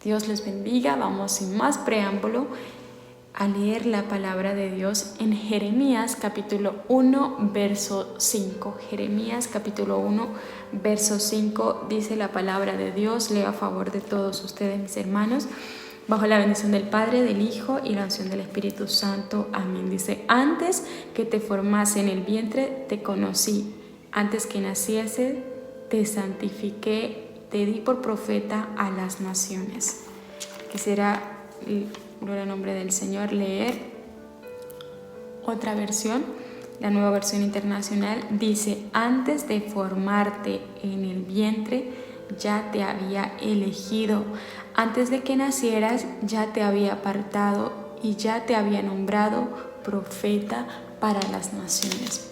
Dios les bendiga. Vamos sin más preámbulo a leer la palabra de Dios en Jeremías capítulo 1, verso 5. Jeremías capítulo 1, verso 5 dice la palabra de Dios. Leo a favor de todos ustedes, mis hermanos, bajo la bendición del Padre, del Hijo y la unción del Espíritu Santo. Amén. Dice: antes que te formase en el vientre te conocí, antes que naciese te santifiqué, te di por profeta a las naciones. Quisiera, gloria al nombre del Señor, leer otra versión, la Nueva Versión Internacional. Dice: antes de formarte en el vientre ya te había elegido, antes de que nacieras ya te había apartado y ya te había nombrado profeta para las naciones.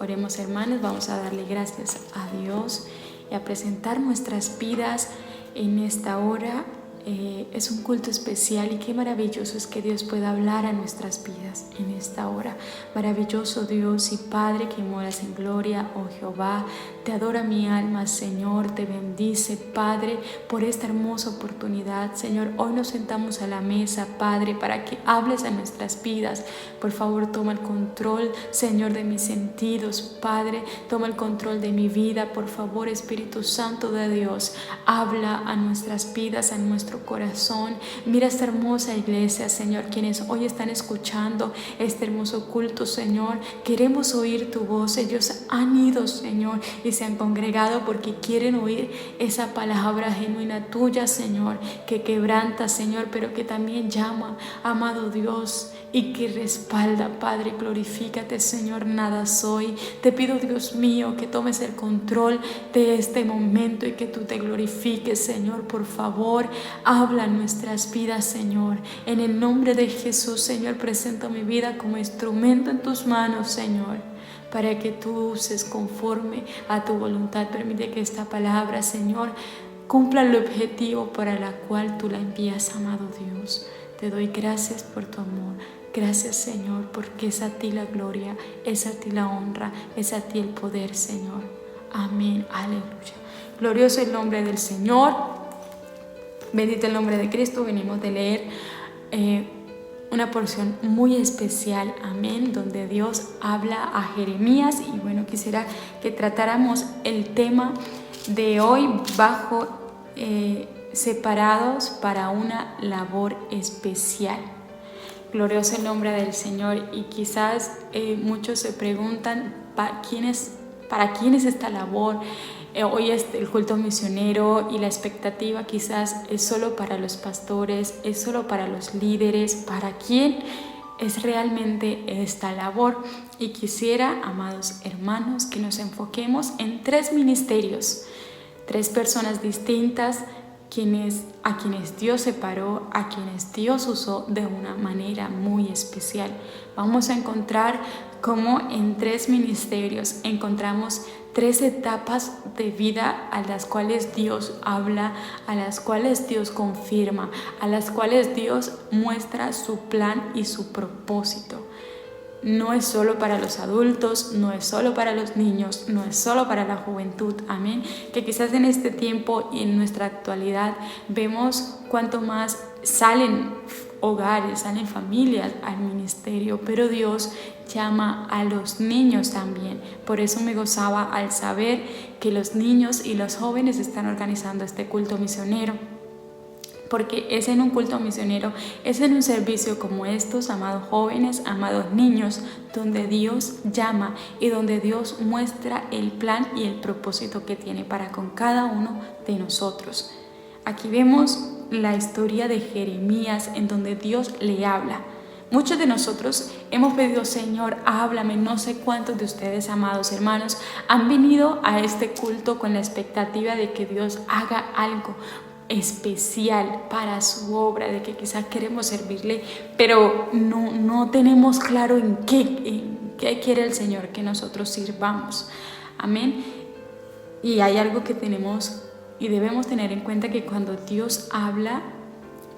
Oremos, hermanos, vamos a darle gracias a Dios y a presentar nuestras vidas en esta hora. Es un culto especial y qué maravilloso es que Dios pueda hablar a nuestras vidas en esta hora. Maravilloso Dios y Padre que moras en gloria, oh Jehová, te adora mi alma, Señor, te bendice, Padre, por esta hermosa oportunidad. Señor, hoy nos sentamos a la mesa, Padre, para que hables a nuestras vidas. Por favor, toma el control, Señor, de mis sentidos, Padre, toma el control de mi vida. Por favor, Espíritu Santo de Dios, habla a nuestras vidas, a nuestro corazón. Mira esta hermosa iglesia, Señor, quienes hoy están escuchando este hermoso culto, Señor, queremos oír tu voz. Ellos han ido, Señor, y se han congregado porque quieren oír esa palabra genuina tuya, Señor, que quebranta, Señor, pero que también llama, amado Dios, y que respalda. Padre, glorifícate, Señor, nada soy. Te pido, Dios mío, que tomes el control de este momento y que tú te glorifiques, Señor. Por favor, habla en nuestras vidas, Señor. En el nombre de Jesús, Señor, presento mi vida como instrumento en tus manos, Señor, para que tú uses conforme a tu voluntad. Permite que esta palabra, Señor, cumpla el objetivo para la cual tú la envías, amado Dios. Te doy gracias por tu amor. Gracias, Señor, porque es a ti la gloria, es a ti la honra, es a ti el poder, Señor. Amén. Aleluya. Glorioso el nombre del Señor. Bendito el nombre de Cristo. Venimos de leer una porción muy especial, amén, donde Dios habla a Jeremías. Y bueno, quisiera que tratáramos el tema de hoy bajo separados para una labor especial. Glorioso el nombre del Señor. Y quizás muchos se preguntan ¿para quién es esta labor? Hoy es el culto misionero y la expectativa quizás es solo para los pastores, es solo para los líderes. ¿Para quién es realmente esta labor? Y quisiera, amados hermanos, que nos enfoquemos en 3 ministerios, 3 personas distintas a quienes Dios separó, a quienes Dios usó de una manera muy especial. Vamos a encontrar cómo en 3 ministerios encontramos 3 etapas de vida a las cuales Dios habla, a las cuales Dios confirma, a las cuales Dios muestra su plan y su propósito. No es solo para los adultos, no es solo para los niños, no es solo para la juventud, amén. Que quizás en este tiempo y en nuestra actualidad vemos cuánto más salen hogares, salen familias al ministerio, pero Dios llama a los niños también. Por eso me gozaba al saber que los niños y los jóvenes están organizando este culto misionero, porque es en un culto misionero, es en un servicio como estos, amados jóvenes, amados niños, donde Dios llama y donde Dios muestra el plan y el propósito que tiene para con cada uno de nosotros. Aquí vemos la historia de Jeremías, en donde Dios le habla. Muchos de nosotros hemos pedido: Señor, háblame. No sé cuántos de ustedes, amados hermanos, han venido a este culto con la expectativa de que Dios haga algo especial para su obra, de que quizás queremos servirle, pero no tenemos claro en qué quiere el Señor que nosotros sirvamos. Amén. Y hay algo que tenemos y debemos tener en cuenta, que cuando Dios habla,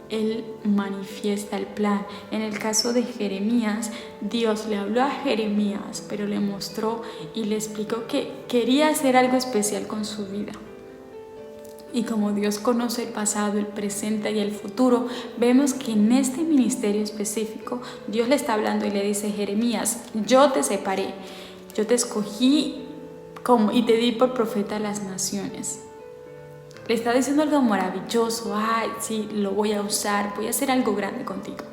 Él manifiesta el plan. En el caso de Jeremías, Dios le habló a Jeremías, pero le mostró y le explicó que quería hacer algo especial con su vida. Y como Dios conoce el pasado, el presente y el futuro, vemos que en este ministerio específico Dios le está hablando y le dice: Jeremías, yo te separé, yo te escogí y te di por profeta a las naciones. Le está diciendo algo maravilloso: ay, sí, lo voy a usar, voy a hacer algo grande contigo.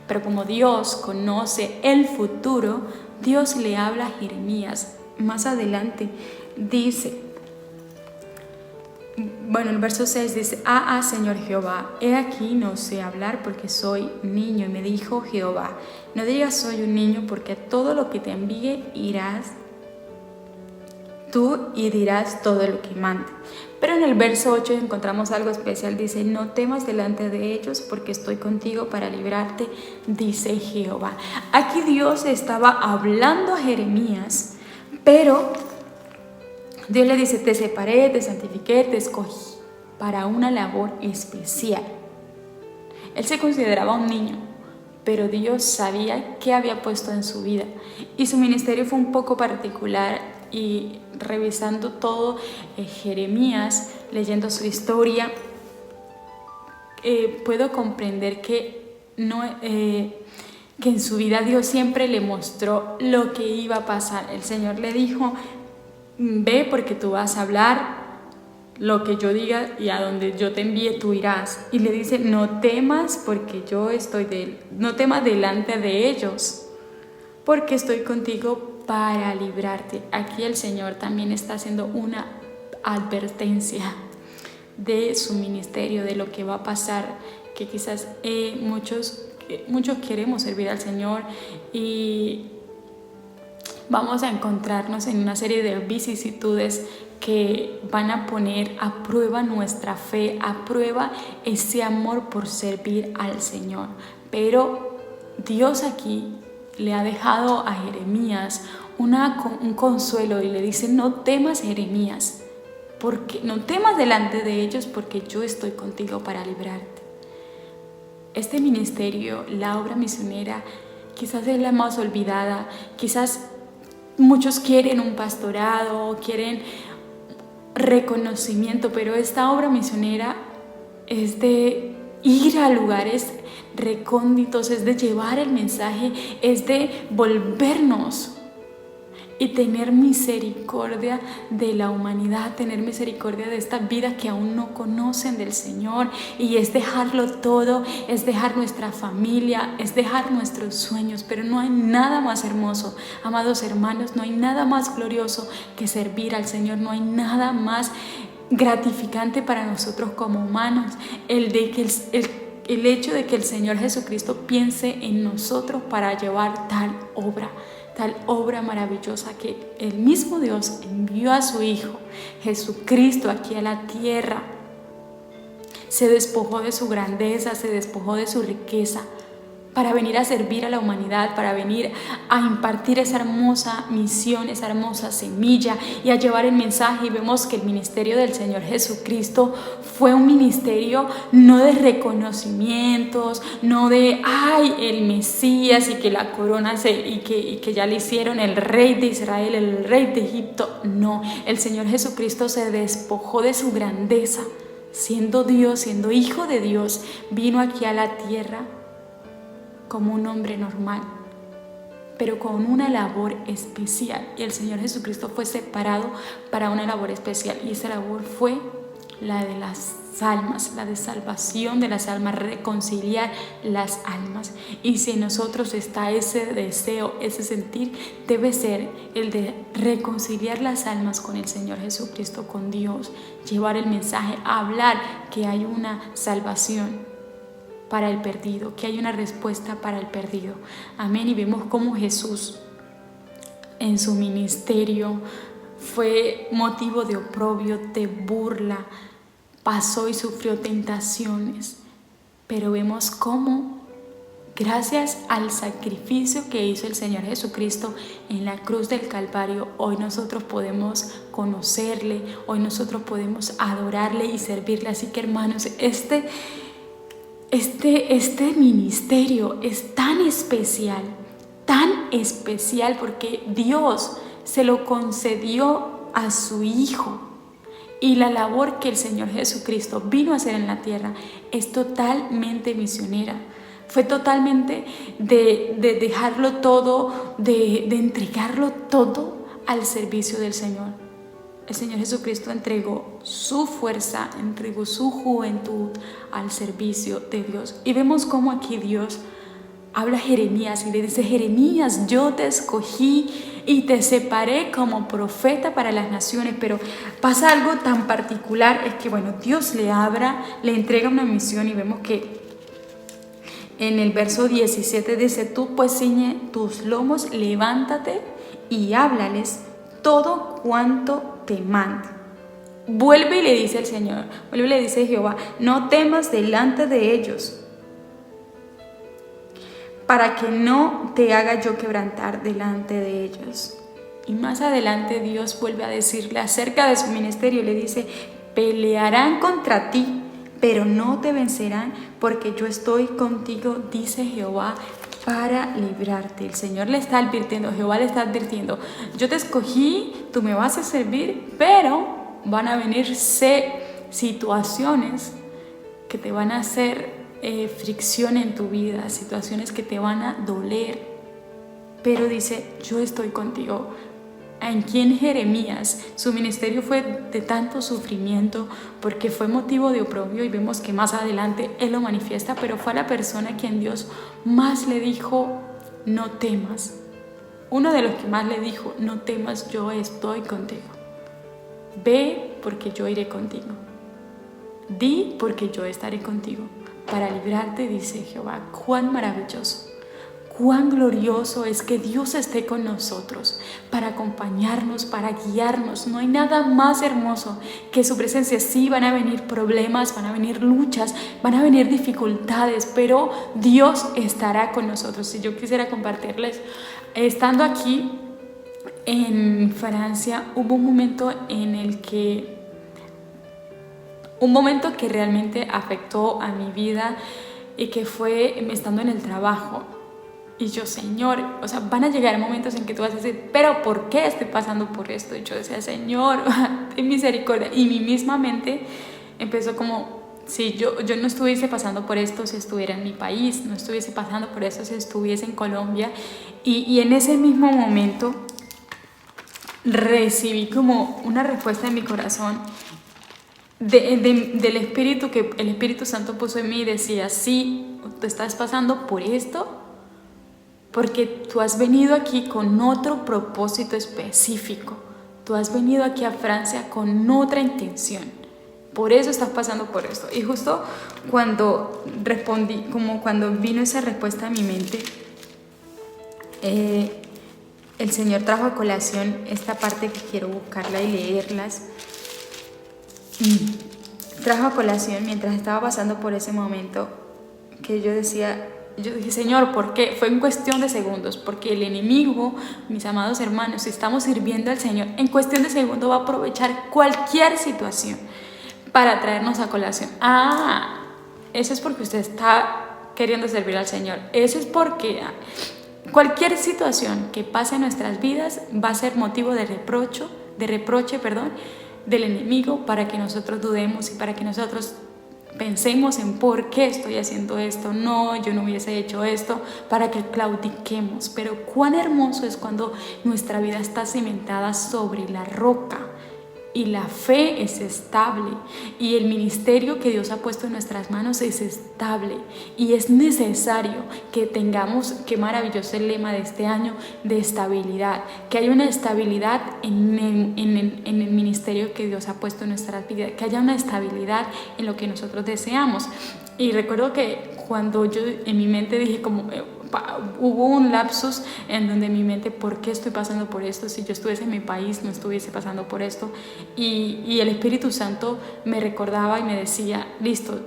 Pero como Dios conoce el futuro, Dios le habla a Jeremías. Más adelante dice, el verso 6 dice: Señor Jehová, he aquí no sé hablar porque soy niño. Y me dijo Jehová: no digas soy un niño, porque a todo lo que te envíe irás tú y dirás todo lo que mande. Pero en el verso 8 encontramos algo especial. Dice: no temas delante de ellos, porque estoy contigo para librarte, dice Jehová. Aquí Dios estaba hablando a Jeremías, pero Dios le dice: te separé, te santifiqué, te escogí para una labor especial. Él se consideraba un niño, pero Dios sabía qué había puesto en su vida. Y su ministerio fue un poco particular. Y revisando todo, Jeremías, leyendo su historia, puedo comprender que en su vida Dios siempre le mostró lo que iba a pasar. El Señor le dijo: ve, porque tú vas a hablar lo que yo diga, y a donde yo te envíe tú irás. Y le dice: no temas, porque no temas delante de ellos, porque estoy contigo para librarte. Aquí el Señor también está haciendo una advertencia de su ministerio, de lo que va a pasar, que quizás muchos queremos servir al Señor y vamos a encontrarnos en una serie de vicisitudes que van a poner a prueba nuestra fe, a prueba ese amor por servir al Señor. Pero Dios aquí le ha dejado a Jeremías un consuelo y le dice: no temas, Jeremías, porque no temas delante de ellos, porque yo estoy contigo para librarte. Este ministerio, la obra misionera, quizás es la más olvidada. Quizás muchos quieren un pastorado, quieren reconocimiento, pero esta obra misionera es de ir a lugares recónditos, es de llevar el mensaje, es de volvernos y tener misericordia de la humanidad, tener misericordia de esta vida que aún no conocen del Señor, y es dejarlo todo, es dejar nuestra familia, es dejar nuestros sueños. Pero no hay nada más hermoso, amados hermanos, no hay nada más glorioso que servir al Señor, no hay nada más gratificante para nosotros como humanos el hecho de que el Señor Jesucristo piense en nosotros para llevar tal obra maravillosa, que el mismo Dios envió a su Hijo Jesucristo aquí a la tierra. Se despojó de su grandeza, se despojó de su riqueza para venir a servir a la humanidad, para venir a impartir esa hermosa misión, esa hermosa semilla, y a llevar el mensaje. Y vemos que el ministerio del Señor Jesucristo fue un ministerio no de reconocimientos, no de el Mesías y que la corona y que ya le hicieron el rey de Israel, el rey de Egipto. No, el Señor Jesucristo se despojó de su grandeza, siendo Dios, siendo Hijo de Dios, vino aquí a la tierra como un hombre normal, pero con una labor especial. Y el Señor Jesucristo fue separado para una labor especial, y esa labor fue la de las almas, la de salvación de las almas, reconciliar las almas. Y si en nosotros está ese deseo, ese sentir, debe ser el de reconciliar las almas con el Señor Jesucristo, con Dios, llevar el mensaje, hablar que hay una salvación para el perdido, que hay una respuesta para el perdido. Amén. Y vemos cómo Jesús en su ministerio fue motivo de oprobio, de burla, pasó y sufrió tentaciones, pero vemos cómo, gracias al sacrificio que hizo el Señor Jesucristo en la cruz del Calvario, hoy nosotros podemos conocerle, hoy nosotros podemos adorarle y servirle. Así que, hermanos, este ministerio es tan especial porque Dios se lo concedió a su Hijo. Y la labor que el Señor Jesucristo vino a hacer en la tierra es totalmente misionera. Fue totalmente de dejarlo todo, de entregarlo todo al servicio del Señor. El Señor Jesucristo entregó su fuerza, entregó su juventud al servicio de Dios. Y vemos cómo aquí Dios habla a Jeremías y le dice: Jeremías, yo te escogí y te separé como profeta para las naciones. Pero pasa algo tan particular, es que Dios le entrega una misión, y vemos que en el verso 17 dice: tú pues ciñe tus lomos, levántate y háblales todo cuanto te mande. Vuelve y le dice el Señor, vuelve y le dice Jehová: no temas delante de ellos, para que no te haga yo quebrantar delante de ellos. Y más adelante Dios vuelve a decirle acerca de su ministerio, le dice: pelearán contra ti, pero no te vencerán, porque yo estoy contigo, dice Jehová, para librarte. El Señor le está advirtiendo, Jehová le está advirtiendo: yo te escogí, tú me vas a servir, pero van a venir situaciones que te van a hacer fricción en tu vida, situaciones que te van a doler. Pero dice: yo estoy contigo. Aquí en Jeremías su ministerio fue de tanto sufrimiento porque fue motivo de oprobio, y vemos que más adelante él lo manifiesta, pero fue a la persona a quien Dios más le dijo: no temas. Uno de los que más le dijo: no temas, yo estoy contigo. Ve, porque yo iré contigo. Di, porque yo estaré contigo para librarte, dice Jehová. Cuán maravilloso, cuán glorioso es que Dios esté con nosotros para acompañarnos, para guiarnos. No hay nada más hermoso que su presencia. Sí, van a venir problemas, van a venir luchas, van a venir dificultades, pero Dios estará con nosotros. Y yo quisiera compartirles, estando aquí en Francia, hubo un momento que realmente afectó a mi vida, y que fue estando en el trabajo. Y yo: Señor, van a llegar momentos en que tú vas a decir: pero ¿por qué estoy pasando por esto? Y yo decía: Señor, ten misericordia. Y mi misma mente empezó como: si yo no estuviese pasando por esto si estuviera en mi país, no estuviese pasando por esto si estuviese en Colombia. Y en ese mismo momento recibí como una respuesta en mi corazón del Espíritu, que el Espíritu Santo puso en mí, y decía: sí, tú estás pasando por esto porque tú has venido aquí con otro propósito específico. Tú has venido aquí a Francia con otra intención. Por eso estás pasando por esto. Y justo cuando respondí, como cuando vino esa respuesta a mi mente, el Señor trajo a colación esta parte que quiero buscarla y leerlas. Trajo a colación mientras estaba pasando por ese momento, que yo dije: Señor, ¿por qué? Fue en cuestión de segundos, porque el enemigo, mis amados hermanos, si estamos sirviendo al Señor, en cuestión de segundos va a aprovechar cualquier situación para traernos a colación. Eso es porque usted está queriendo servir al Señor. Eso es porque cualquier situación que pase en nuestras vidas va a ser motivo de reproche del enemigo, para que nosotros dudemos y para que nosotros pensemos en por qué estoy haciendo esto, no, yo no hubiese hecho esto, para que claudiquemos. Pero cuán hermoso es cuando nuestra vida está cimentada sobre la roca, y la fe es estable, y el ministerio que Dios ha puesto en nuestras manos es estable, y es necesario que tengamos, qué maravilloso el lema de este año, de estabilidad, que haya una estabilidad en el ministerio que Dios ha puesto en nuestras vidas, que haya una estabilidad en lo que nosotros deseamos. Y recuerdo que cuando yo en mi mente dije como... hubo un lapsus en donde mi mente: ¿por qué estoy pasando por esto? Si yo estuviese en mi país no estuviese pasando por esto. Y el Espíritu Santo me recordaba y me decía: listo,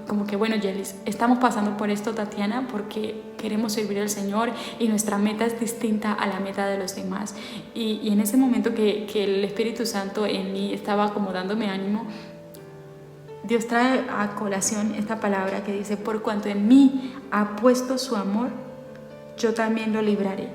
como que Yelis, estamos pasando por esto, Tatiana, porque queremos servir al Señor y nuestra meta es distinta a la meta de los demás. Y en ese momento que el Espíritu Santo en mí estaba como dándome ánimo, Dios trae a colación esta palabra que dice: por cuanto en mí ha puesto su amor, yo también lo libraré.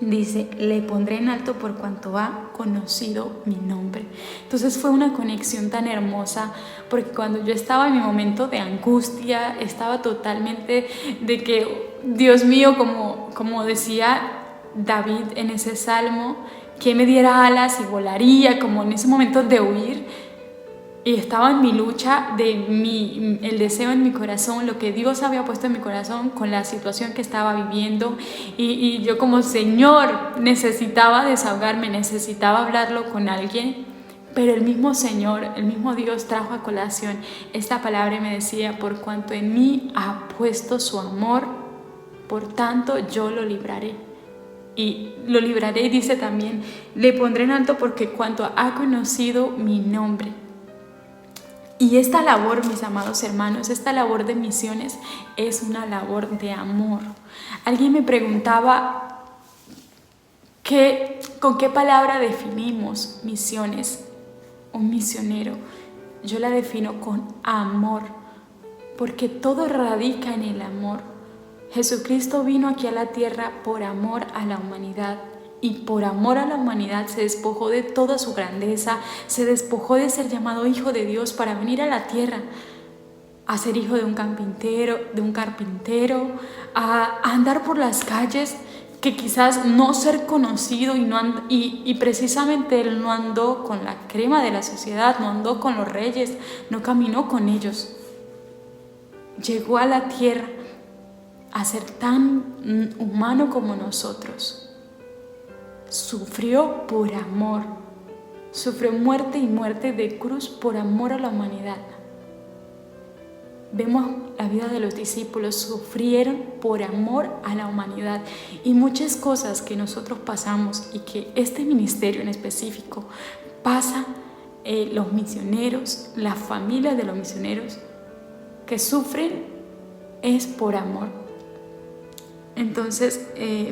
dice, le pondré en alto por cuanto ha conocido mi nombre. Entonces fue una conexión tan hermosa, porque cuando yo estaba en mi momento de angustia, estaba totalmente de que, Dios mío, como decía David en ese salmo, que me diera alas y volaría, como en ese momento de huir. Y estaba en mi lucha el deseo en mi corazón, lo que Dios había puesto en mi corazón con la situación que estaba viviendo. Y yo como Señor necesitaba desahogarme, necesitaba hablarlo con alguien. Pero el mismo Señor, el mismo Dios trajo a colación esta palabra y me decía, por cuanto en mí ha puesto su amor, por tanto yo lo libraré. Y lo libraré, dice también, le pondré en alto porque cuanto ha conocido mi nombre. Y esta labor, mis amados hermanos, esta labor de misiones es una labor de amor. Alguien me preguntaba ¿con qué palabra definimos misiones? Un misionero. Yo la defino con amor, porque todo radica en el amor. Jesucristo vino aquí a la tierra por amor a la humanidad. Y por amor a la humanidad se despojó de toda su grandeza, se despojó de ser llamado hijo de Dios para venir a la tierra a ser hijo de un carpintero, a andar por las calles, que quizás no ser conocido y precisamente él no andó con la crema de la sociedad, no andó con los reyes, no caminó con ellos. Llegó a la tierra a ser tan humano como nosotros. Sufrió por amor, sufrió muerte y muerte de cruz por amor a la humanidad. Vemos la vida de los discípulos, sufrieron por amor a la humanidad, y muchas cosas que nosotros pasamos y que este ministerio en específico pasa, los misioneros, la familia de los misioneros que sufren, es por amor. Entonces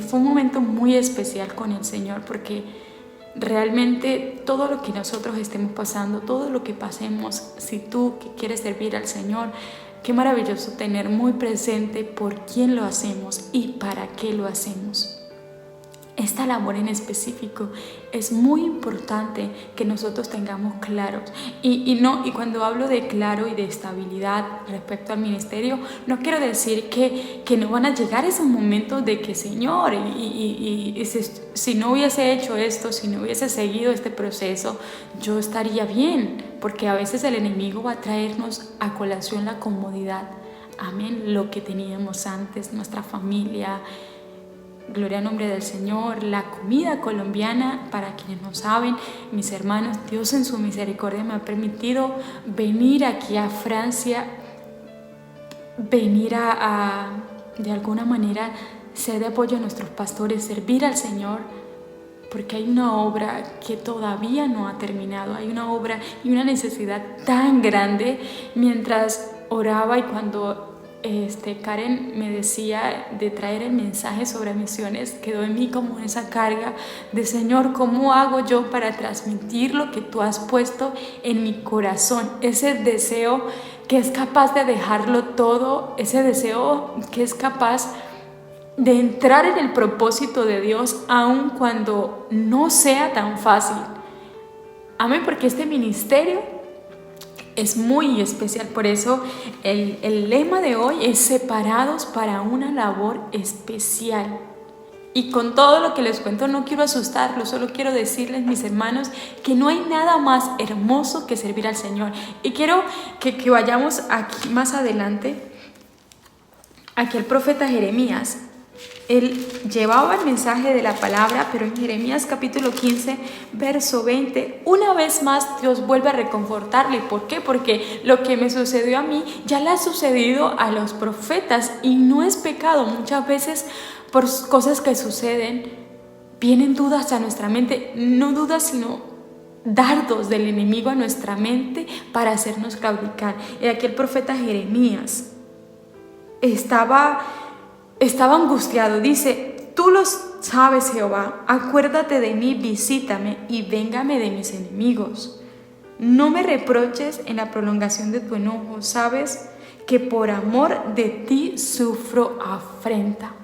fue un momento muy especial con el Señor, porque realmente todo lo que nosotros estemos pasando, todo lo que pasemos, si tú que quieres servir al Señor, qué maravilloso tener muy presente por quién lo hacemos y para qué lo hacemos. Esta labor en específico es muy importante que nosotros tengamos claros. Y cuando hablo de claro y de estabilidad respecto al ministerio, no quiero decir que no van a llegar esos momentos de que, Señor, si no hubiese hecho esto, si no hubiese seguido este proceso, yo estaría bien, porque a veces el enemigo va a traernos a colación la comodidad. Amén, lo que teníamos antes, nuestra familia. Gloria al nombre del Señor. La comida colombiana, para quienes no saben, mis hermanos, Dios en su misericordia me ha permitido venir aquí a Francia, venir de alguna manera ser de apoyo a nuestros pastores, servir al Señor, porque hay una obra que todavía no ha terminado, hay una obra y una necesidad tan grande. Mientras oraba y cuando Karen me decía de traer el mensaje sobre misiones, quedó en mí como esa carga de, Señor, ¿cómo hago yo para transmitir lo que tú has puesto en mi corazón? Ese deseo que es capaz de dejarlo todo, ese deseo que es capaz de entrar en el propósito de Dios aun cuando no sea tan fácil. Amén, porque este ministerio es muy especial. Por eso el lema de hoy es separados para una labor especial. Y con todo lo que les cuento no quiero asustarlos, solo quiero decirles, mis hermanos, que no hay nada más hermoso que servir al Señor. Y quiero que vayamos aquí más adelante, aquí el profeta Jeremías. Él llevaba el mensaje de la palabra, pero en Jeremías capítulo 15, verso 20, una vez más Dios vuelve a reconfortarle. ¿Por qué? Porque lo que me sucedió a mí ya le ha sucedido a los profetas, y no es pecado. Muchas veces por cosas que suceden vienen dudas a nuestra mente, no dudas sino dardos del enemigo a nuestra mente para hacernos claudicar. Y aquí el profeta Jeremías estaba angustiado. Dice: tú lo sabes, Jehová, acuérdate de mí, visítame y véngame de mis enemigos. No me reproches en la prolongación de tu enojo, sabes que por amor de ti sufro afrenta.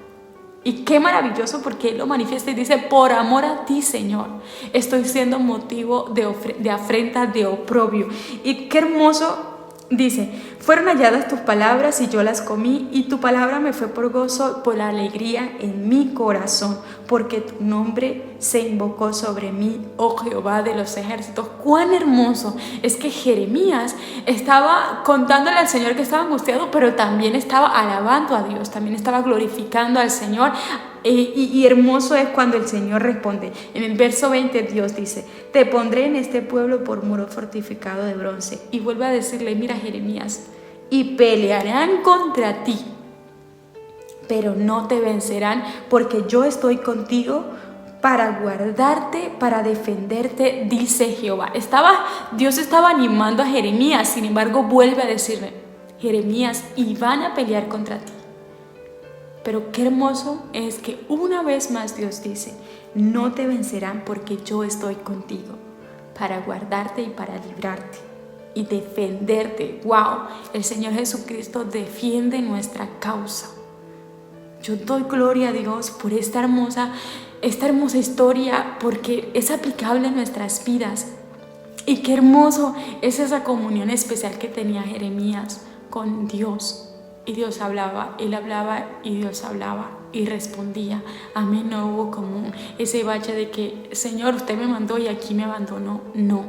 Y qué maravilloso porque Él lo manifiesta y dice: por amor a ti, Señor, estoy siendo motivo de afrenta, de oprobio. Y qué hermoso. Dice: fueron halladas tus palabras y yo las comí, y tu palabra me fue por gozo, por la alegría en mi corazón, porque tu nombre se invocó sobre mí, oh Jehová de los ejércitos. Cuán hermoso es que Jeremías estaba contándole al Señor que estaba angustiado, pero también estaba alabando a Dios, también estaba glorificando al Señor. Y hermoso es cuando el Señor responde. En el verso 20 Dios dice: te pondré en este pueblo por muro fortificado de bronce. Y vuelve a decirle: mira, Jeremías, y pelearán contra ti, pero no te vencerán, porque yo estoy contigo para guardarte, para defenderte, dice Jehová. Dios estaba animando a Jeremías. Sin embargo, vuelve a decirle: Jeremías, y van a pelear contra ti. Pero qué hermoso es que una vez más Dios dice: no te vencerán, porque yo estoy contigo para guardarte y para librarte y defenderte. ¡Wow! El Señor Jesucristo defiende nuestra causa. Yo doy gloria a Dios por esta hermosa historia, porque es aplicable en nuestras vidas. Y qué hermoso es esa comunión especial que tenía Jeremías con Dios. Y Dios hablaba, él hablaba y Dios hablaba y respondía. Amén. No hubo como ese bache de que: Señor, usted me mandó y aquí me abandonó. No,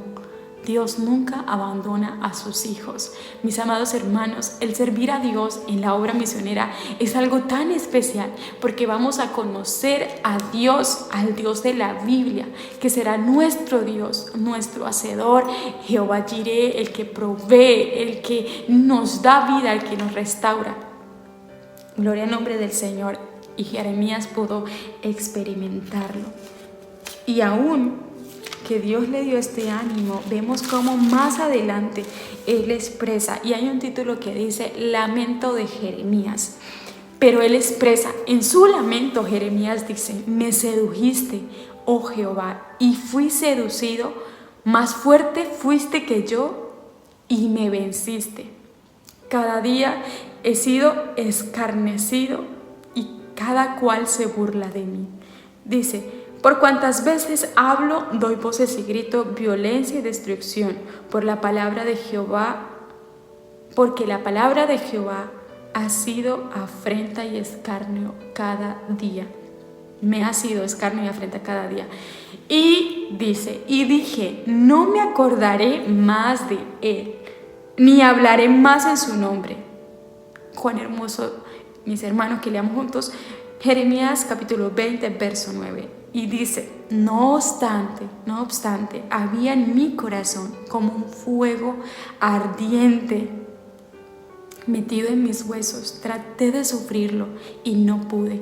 Dios nunca abandona a sus hijos. Mis amados hermanos, el servir a Dios en la obra misionera es algo tan especial, porque vamos a conocer a Dios, al Dios de la Biblia, que será nuestro Dios, nuestro hacedor, Jehová Jireh, el que provee, el que nos da vida, el que nos restaura. Gloria al nombre del Señor. Y Jeremías pudo experimentarlo. Y aún que Dios le dio este ánimo, vemos cómo más adelante él expresa, y hay un título que dice Lamento de Jeremías, pero él expresa en su lamento. Jeremías dice: me sedujiste, oh Jehová, y fui seducido, más fuerte fuiste que yo y me venciste. Cada día he sido escarnecido y cada cual se burla de mí. Dice: por cuantas veces hablo, doy voces y grito violencia y destrucción, porque la palabra de Jehová ha sido afrenta y escarnio cada día. Me ha sido escarnio y afrenta cada día. Y dice: y dije: no me acordaré más de él, ni hablaré más en su nombre. Cuán hermoso, mis hermanos, que leamos juntos Jeremías capítulo 20, verso 9. Y dice: no obstante, había en mi corazón como un fuego ardiente metido en mis huesos. Traté de sufrirlo y no pude.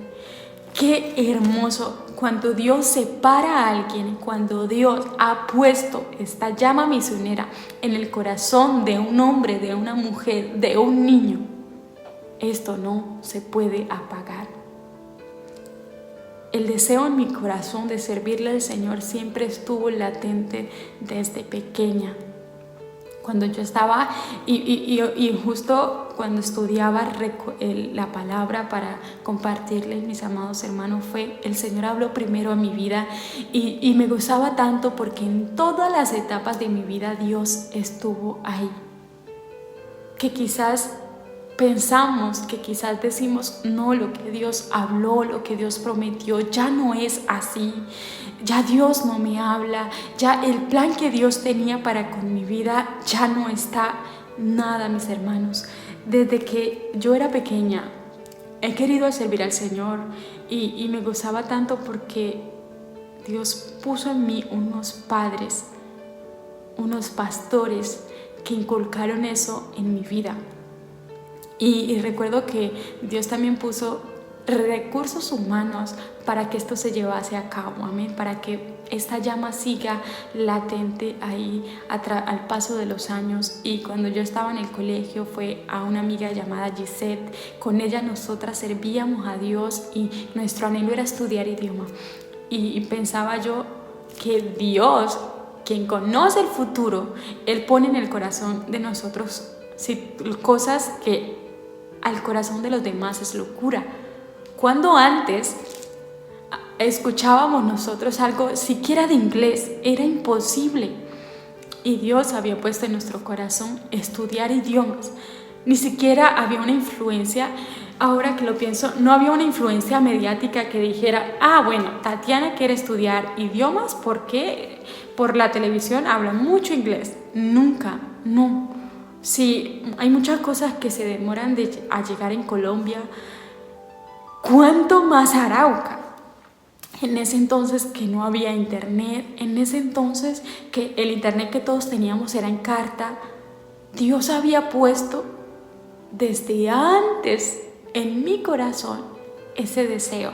Qué hermoso cuando Dios separa a alguien, cuando Dios ha puesto esta llama misionera en el corazón de un hombre, de una mujer, de un niño. Esto no se puede apagar. El deseo en mi corazón de servirle al Señor siempre estuvo latente desde pequeña. Cuando yo estaba y justo cuando estudiaba la palabra para compartirles, mis amados hermanos, el Señor habló primero a mi vida y me gozaba tanto porque en todas las etapas de mi vida Dios estuvo ahí. Que quizás pensamos, que quizás decimos: no, lo que Dios habló, lo que Dios prometió ya no es así, ya Dios no me habla, ya el plan que Dios tenía para con mi vida ya no está. Nada, mis hermanos. Desde que yo era pequeña he querido servir al Señor y me gozaba tanto porque Dios puso en mí unos padres, unos pastores que inculcaron eso en mi vida. Y recuerdo que Dios también puso recursos humanos para que esto se llevase a cabo, amén, para que esta llama siga latente ahí al paso de los años. Y cuando yo estaba en el colegio fue a una amiga llamada Gisette. Con ella nosotras servíamos a Dios y nuestro anhelo era estudiar idioma. Y pensaba yo que Dios, quien conoce el futuro, Él pone en el corazón de nosotros cosas que al corazón de los demás es locura. Cuando antes escuchábamos nosotros algo siquiera de inglés, era imposible. Y Dios había puesto en nuestro corazón estudiar idiomas. Ni siquiera había una influencia, ahora que lo pienso, no había una influencia mediática que dijera, bueno, Tatiana quiere estudiar idiomas porque por la televisión habla mucho inglés. Nunca, no. Sí, hay muchas cosas que se demoran a llegar en Colombia. ¿Cuánto más Arauca? En ese entonces que no había internet, en ese entonces que el internet que todos teníamos era en carta, Dios había puesto desde antes en mi corazón ese deseo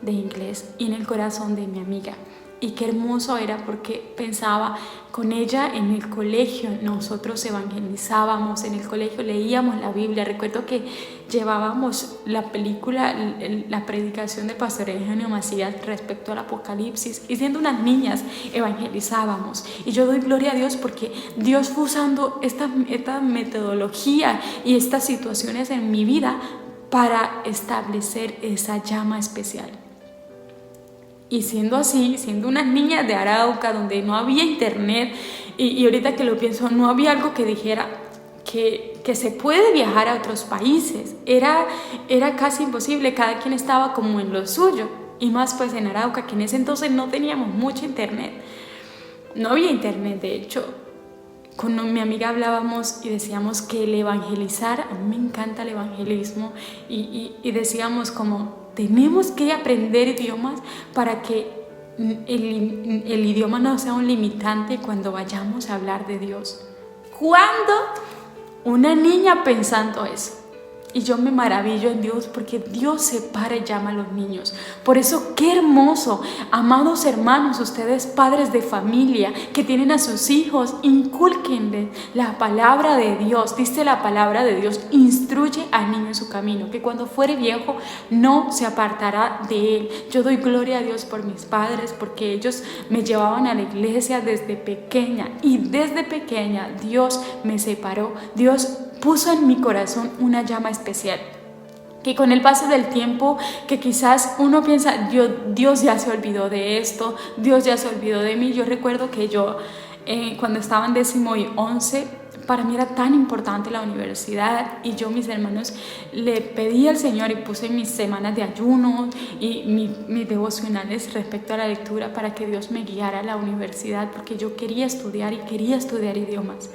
de inglés y en el corazón de mi amiga. Y qué hermoso era porque pensaba con ella en el colegio, nosotros evangelizábamos, en el colegio leíamos la Biblia. Recuerdo que llevábamos la película, la predicación del pastor Eugenio Macías respecto al Apocalipsis, y siendo unas niñas evangelizábamos. Y yo doy gloria a Dios porque Dios fue usando esta metodología y estas situaciones en mi vida para establecer esa llama especial. Y siendo así, siendo unas niñas de Arauca donde no había internet, y ahorita que lo pienso, no había algo que dijera que se puede viajar a otros países, era casi imposible, cada quien estaba como en lo suyo, y más pues en Arauca, que en ese entonces no teníamos mucho internet, no había internet. De hecho, con mi amiga hablábamos y decíamos que el evangelizar, a mí me encanta el evangelismo, y decíamos como tenemos que aprender idiomas para que el idioma no sea un limitante cuando vayamos a hablar de Dios. ¿Cuándo una niña pensando eso? Y yo me maravillo en Dios porque Dios se para y llama a los niños. Por eso, qué hermoso, amados hermanos, ustedes padres de familia que tienen a sus hijos, incúlquenle la palabra de Dios. Dice la palabra de Dios, instruye al niño en su camino, que cuando fuere viejo no se apartará de él. Yo doy gloria a Dios por mis padres porque ellos me llevaban a la iglesia desde pequeña, y desde pequeña Dios me separó. Dios puso en mi corazón una llama especial, que con el paso del tiempo, que quizás uno piensa, Dios ya se olvidó de esto, Dios ya se olvidó de mí. Yo recuerdo que yo, cuando estaba en 10º y 11, para mí era tan importante la universidad, y yo, mis hermanos, le pedí al Señor y puse mis semanas de ayuno y mis devocionales respecto a la lectura para que Dios me guiara a la universidad, porque yo quería estudiar idiomas.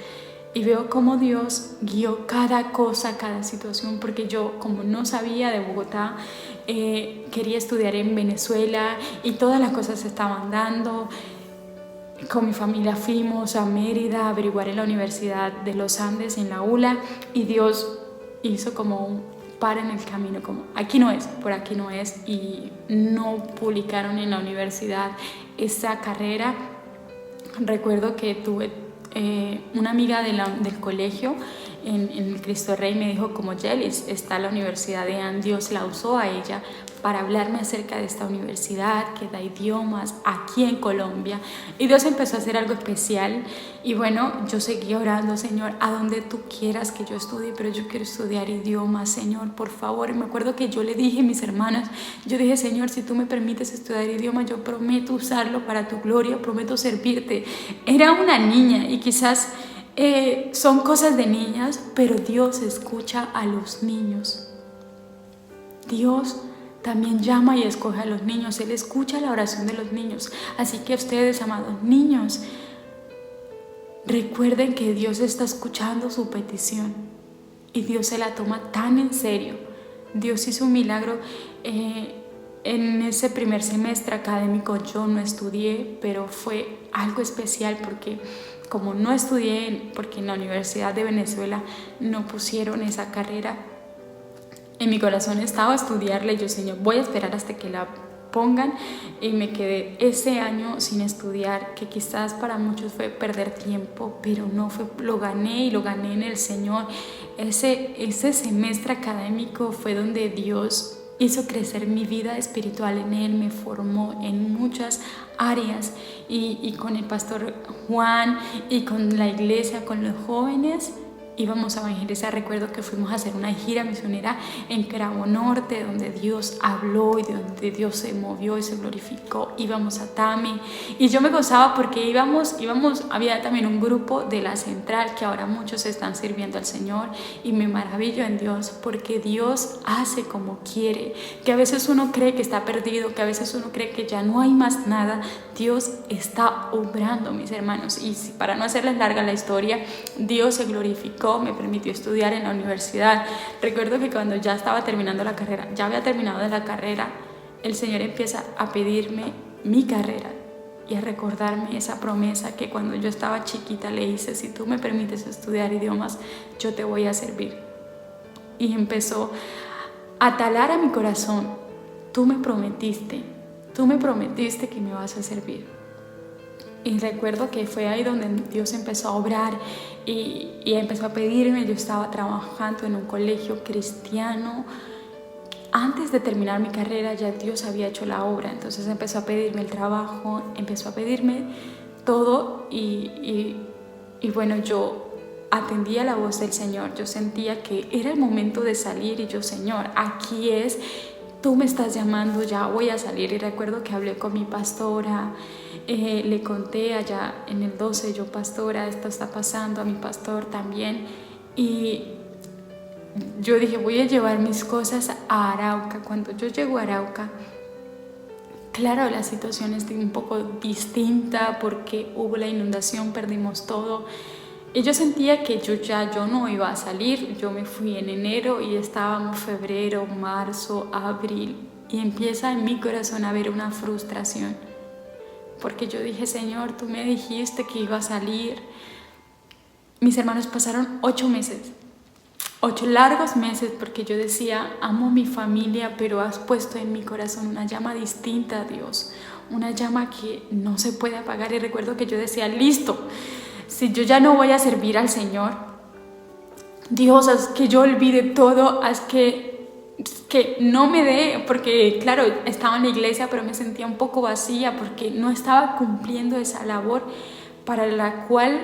Y veo cómo Dios guió cada cosa, cada situación, porque yo, como no sabía de Bogotá, quería estudiar en Venezuela y todas las cosas se estaban dando. Con mi familia fuimos a Mérida a averiguar en la Universidad de los Andes, en la ULA, y Dios hizo como un par en el camino, como aquí no es, por aquí no es, y no publicaron en la universidad esa carrera. Recuerdo que tuve una amiga del colegio en el Cristo Rey, me dijo como Yelis, está la Universidad de AN, Dios la usó a ella para hablarme acerca de esta universidad que da idiomas aquí en Colombia, y Dios empezó a hacer algo especial. Y bueno, yo seguí orando, Señor, a donde tú quieras que yo estudie, pero yo quiero estudiar idiomas, Señor, por favor. Y me acuerdo que yo le dije a mis hermanas, yo dije, Señor, si tú me permites estudiar idiomas, yo prometo usarlo para tu gloria, prometo servirte. Era una niña y quizás son cosas de niñas, pero Dios escucha a los niños. Dios también llama y escoge a los niños. Él escucha la oración de los niños. Así que ustedes, amados niños, recuerden que Dios está escuchando su petición y Dios se la toma tan en serio. Dios hizo un milagro en ese primer semestre académico. Yo no estudié, pero fue algo especial porque como no estudié, porque en la Universidad de Venezuela no pusieron esa carrera, en mi corazón estaba estudiarla, y yo, Señor, voy a esperar hasta que la pongan, y me quedé ese año sin estudiar, que quizás para muchos fue perder tiempo, pero no fue, lo gané, y lo gané en el Señor. Ese semestre académico fue donde Dios hizo crecer mi vida espiritual en Él, me formó en muchas áreas, y con el pastor Juan y con la iglesia, con los jóvenes, íbamos a evangelizar. Recuerdo que fuimos a hacer una gira misionera en Cravo Norte, donde Dios habló y donde Dios se movió y se glorificó. Íbamos a Tame y yo me gozaba porque íbamos, había también un grupo de la central que ahora muchos están sirviendo al Señor, y me maravillo en Dios porque Dios hace como quiere, que a veces uno cree que está perdido, que a veces uno cree que ya no hay más nada. Dios está obrando, mis hermanos, y para no hacerles larga la historia, Dios se glorificó, me permitió estudiar en la universidad. Recuerdo que cuando ya estaba terminando la carrera, ya había terminado de la carrera, el Señor empieza a pedirme mi carrera y a recordarme esa promesa que cuando yo estaba chiquita le hice: si tú me permites estudiar idiomas, yo te voy a servir. Y empezó a talar a mi corazón: tú me prometiste que me vas a servir. Y recuerdo que fue ahí donde Dios empezó a obrar y empezó a pedirme. Yo estaba trabajando en un colegio cristiano. Antes de terminar mi carrera ya Dios había hecho la obra, entonces empezó a pedirme el trabajo, empezó a pedirme todo y bueno, yo atendía la voz del Señor. Yo sentía que era el momento de salir y yo: Señor, aquí es, tú me estás llamando, ya voy a salir. Y recuerdo que hablé con mi pastora, le conté allá en el 12, yo: pastora, esto está pasando, a mi pastor también. Y yo dije: voy a llevar mis cosas a Arauca. Cuando yo llego a Arauca, claro, la situación es un poco distinta porque hubo la inundación, perdimos todo. Y yo sentía que yo no iba a salir. Yo me fui en enero y estábamos febrero, marzo, abril, y empieza en mi corazón a haber una frustración porque yo dije: Señor, tú me dijiste que iba a salir. Mis hermanos, pasaron 8 meses, 8 largos meses, porque yo decía: amo mi familia, pero has puesto en mi corazón una llama distinta, Dios, una llama que no se puede apagar. Y recuerdo que yo decía: listo, si yo ya no voy a servir al Señor, Dios, haz que yo olvide todo, haz que no me dé, porque claro, estaba en la iglesia, pero me sentía un poco vacía porque no estaba cumpliendo esa labor para la cual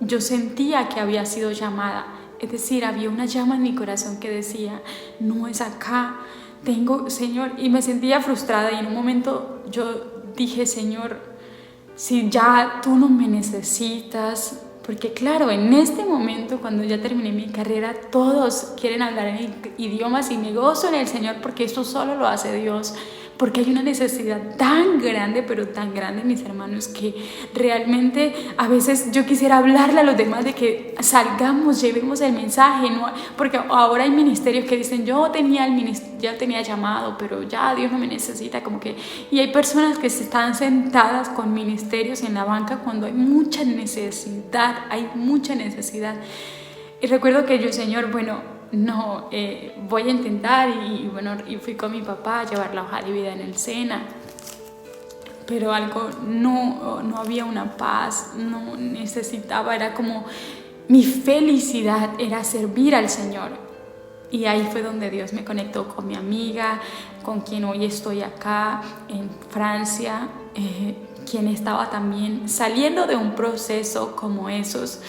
yo sentía que había sido llamada. Es decir, había una llama en mi corazón que decía: no es acá, Señor. Y me sentía frustrada, y en un momento yo dije: Señor, si ya tú no me necesitas, porque claro, en este momento, cuando ya terminé mi carrera, todos quieren hablar en idiomas, y me gozo en el Señor porque esto solo lo hace Dios, porque hay una necesidad tan grande, pero tan grande, mis hermanos, que realmente a veces yo quisiera hablarle a los demás de que salgamos, llevemos el mensaje, ¿no? Porque ahora hay ministerios que dicen: yo tenía llamado, pero ya Dios no me necesita, como que, y hay personas que se están sentadas con ministerios en la banca cuando hay mucha necesidad. Y recuerdo que yo: Señor, bueno, no, voy a intentar, y fui con mi papá a llevar la hoja de vida en el SENA, pero algo, no había una paz, no necesitaba, era como mi felicidad era servir al Señor. Y ahí fue donde Dios me conectó con mi amiga, con quien hoy estoy acá en Francia, quien estaba también saliendo de un proceso como esos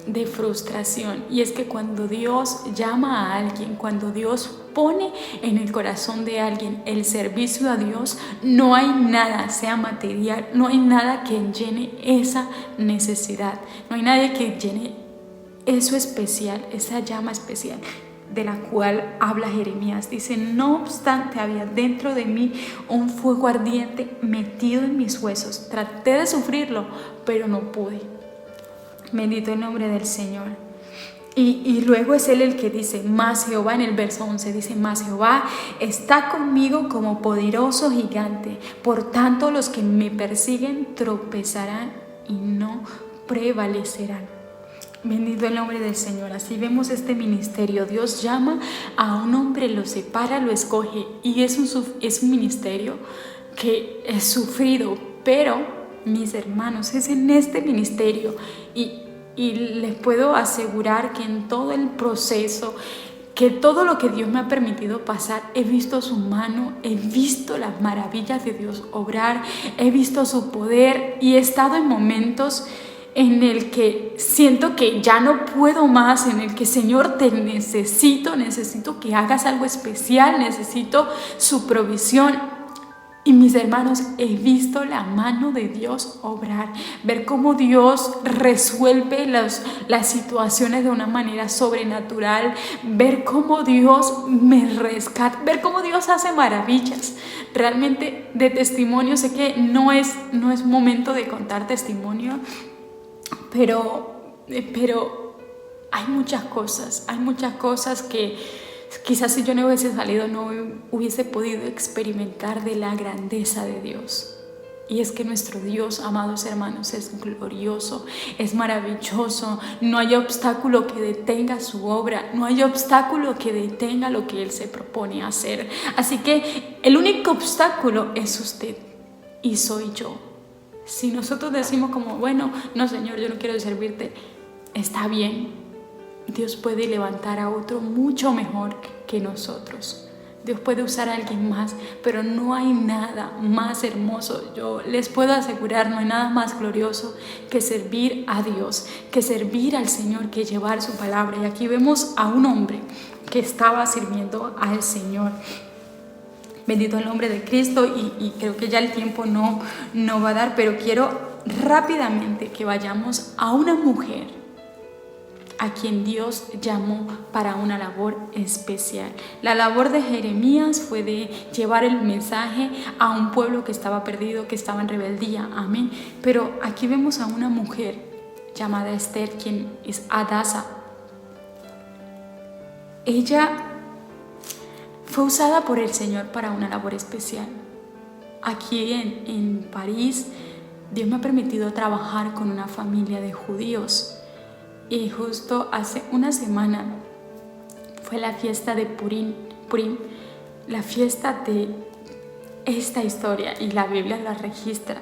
de frustración. Y es que cuando Dios llama a alguien, cuando Dios pone en el corazón de alguien el servicio a Dios, no hay nada, sea material, no hay nada que llene esa necesidad, no hay nada que llene eso especial, esa llama especial de la cual habla Jeremías. Dice: no obstante, había dentro de mí un fuego ardiente metido en mis huesos. Traté de sufrirlo, pero no pude. Bendito el nombre del Señor. Y luego es Él el que dice: más Jehová, en el verso 11 dice: más Jehová está conmigo como poderoso gigante. Por tanto, los que me persiguen tropezarán y no prevalecerán. Bendito el nombre del Señor. Así vemos este ministerio. Dios llama a un hombre, lo separa, lo escoge, y es un ministerio que es sufrido, pero, mis hermanos, es en este ministerio, y les puedo asegurar que en todo el proceso, que todo lo que Dios me ha permitido pasar, he visto su mano, he visto las maravillas de Dios obrar, he visto su poder, y he estado en momentos en el que siento que ya no puedo más, en el que Señor te necesito que hagas algo especial, necesito su provisión. Y mis hermanos, he visto la mano de Dios obrar, ver cómo Dios resuelve las situaciones de una manera sobrenatural, ver cómo Dios me rescata, ver cómo Dios hace maravillas. Realmente de testimonio, sé que no es momento de contar testimonio, pero hay muchas cosas que quizás si yo no hubiese salido no hubiese podido experimentar de la grandeza de Dios. Y es que nuestro Dios, amados hermanos, es glorioso, es maravilloso. No hay obstáculo que detenga su obra, no hay obstáculo que detenga lo que Él se propone hacer. Así que el único obstáculo es usted y soy yo. Si nosotros decimos como, bueno, no Señor, yo no quiero servirte, está bien. Dios puede levantar a otro mucho mejor que nosotros. Dios puede usar a alguien más, pero no hay nada más hermoso. Yo les puedo asegurar, no hay nada más glorioso que servir a Dios, que servir al Señor, que llevar su palabra. Y aquí vemos a un hombre que estaba sirviendo al Señor. Bendito el nombre de Cristo, y creo que ya el tiempo no va a dar, pero quiero rápidamente que vayamos a una mujer a quien Dios llamó para una labor especial. La labor de Jeremías fue de llevar el mensaje a un pueblo que estaba perdido, que estaba en rebeldía, amén. Pero aquí vemos a una mujer llamada Esther, quien es Hadasa. Ella fue usada por el Señor para una labor especial. Aquí en París, Dios me ha permitido trabajar con una familia de judíos. Y justo hace una semana fue la fiesta de Purim, la fiesta de esta historia, y la Biblia la registra.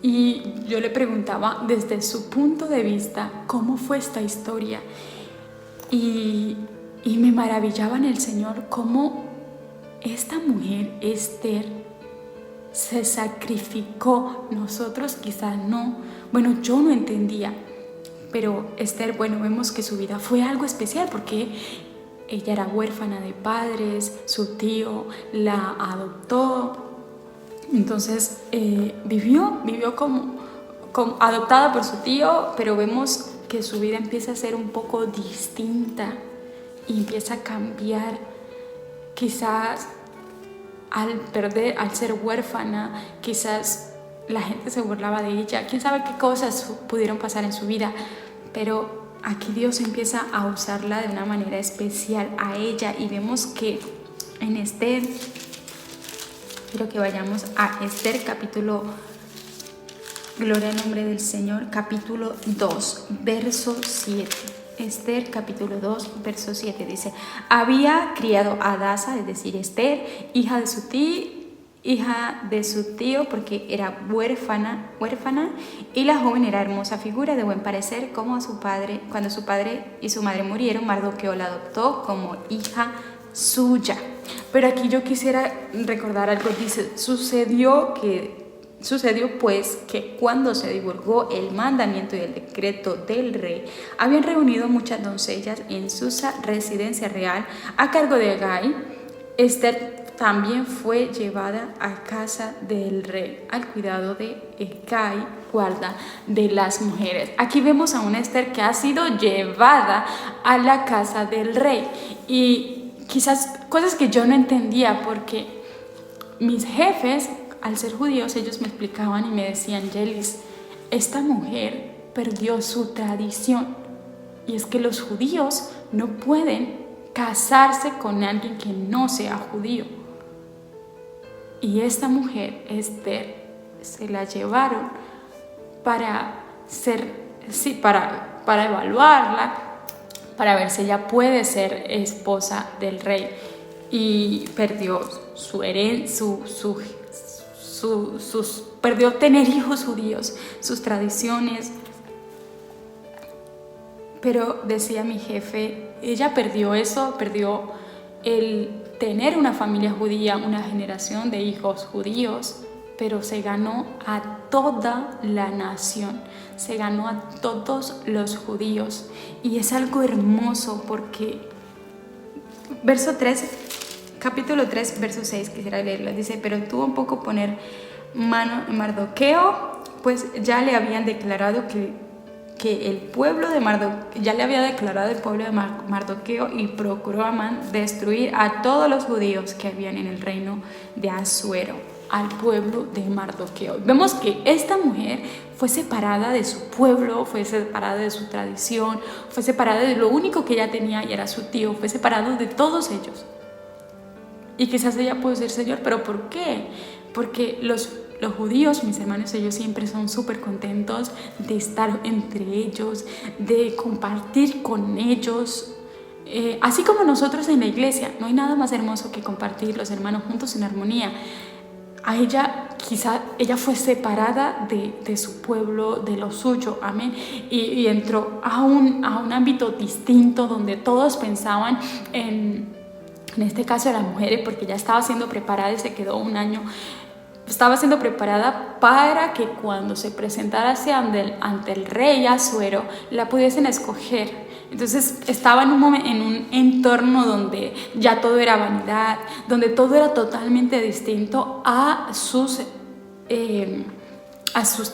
Y yo le preguntaba desde su punto de vista cómo fue esta historia. Y me maravillaba en el Señor cómo esta mujer, Esther, se sacrificó. Nosotros quizás no, bueno, yo no entendía. Pero Esther, bueno, vemos que su vida fue algo especial porque ella era huérfana de padres, su tío la adoptó. Entonces vivió como adoptada por su tío, pero vemos que su vida empieza a ser un poco distinta y empieza a cambiar. Quizás al ser huérfana, quizás la gente se burlaba de ella, quién sabe qué cosas pudieron pasar en su vida, pero aquí Dios empieza a usarla de una manera especial a ella. Y vemos que en Esther, quiero que vayamos a Esther capítulo, gloria al nombre del Señor, capítulo 2, verso 7. Esther capítulo 2, verso 7 dice: había criado a Hadasa, es decir, Esther, hija de su tío, porque era huérfana, y la joven era hermosa figura, de buen parecer, como a su padre. Cuando su padre y su madre murieron, Mardoqueo la adoptó como hija suya. Pero aquí yo quisiera recordar algo. Dice: sucedió pues que cuando se divulgó el mandamiento y el decreto del rey, habían reunido muchas doncellas en Susa, residencia real, a cargo de Hegai. Esther también fue llevada a casa del rey, al cuidado de Hegai, guarda de las mujeres. Aquí vemos a una Esther que ha sido llevada a la casa del rey. Y quizás cosas que yo no entendía, porque mis jefes, al ser judíos, ellos me explicaban y me decían: Yelis, esta mujer perdió su tradición. Y es que los judíos no pueden casarse con alguien que no sea judío. Y esta mujer, Esther, se la llevaron para evaluarla, para ver si ella puede ser esposa del rey. Y perdió su herencia, perdió tener hijos judíos, sus tradiciones. Pero decía mi jefe, ella perdió eso, perdió el tener una familia judía, una generación de hijos judíos, pero se ganó a toda la nación, se ganó a todos los judíos. Y es algo hermoso porque capítulo 3, verso 6, quisiera leerlo, dice: pero tuvo un poco poner mano en Mardoqueo, pues ya le habían declarado que el pueblo de Mardoqueo, y procuró Amán destruir a todos los judíos que habían en el reino de Asuero, al pueblo de Mardoqueo. Vemos que esta mujer fue separada de su pueblo, fue separada de su tradición, fue separada de lo único que ella tenía, y era su tío, fue separado de todos ellos. Y quizás ella pudo decir: Señor, ¿pero por qué? Porque los judíos, mis hermanos, ellos siempre son súper contentos de estar entre ellos, de compartir con ellos. Así como nosotros en la iglesia, no hay nada más hermoso que compartir los hermanos juntos en armonía. A ella, quizá ella fue separada de su pueblo, de lo suyo, amén, y entró a un ámbito distinto donde todos pensaban en este caso de las mujeres, porque ya estaba siendo preparada y se quedó un año. Estaba siendo preparada para que cuando se presentara ante el rey Asuero la pudiesen escoger. Entonces estaba en un entorno donde ya todo era vanidad, donde todo era totalmente distinto a sus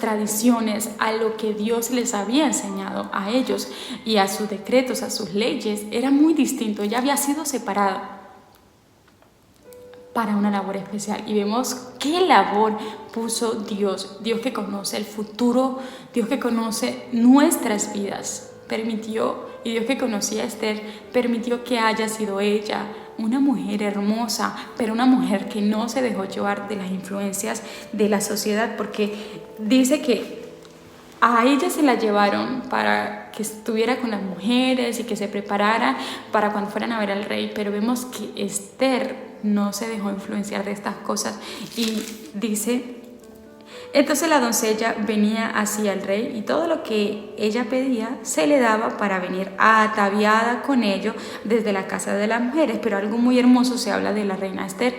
tradiciones, a lo que Dios les había enseñado a ellos, y a sus decretos, a sus leyes. Era muy distinto. Ella había sido separada para una labor especial, y vemos qué labor puso Dios que conoce el futuro, Dios que conoce nuestras vidas, y Dios que conocía a Esther, permitió que haya sido ella una mujer hermosa, pero una mujer que no se dejó llevar de las influencias de la sociedad, porque dice que a ella se la llevaron para que estuviera con las mujeres y que se preparara para cuando fueran a ver al rey, pero vemos que Esther no se dejó influenciar de estas cosas, y dice: entonces la doncella venía hacia el rey, y todo lo que ella pedía se le daba para venir ataviada con ello desde la casa de las mujeres. Pero algo muy hermoso se habla de la reina Esther,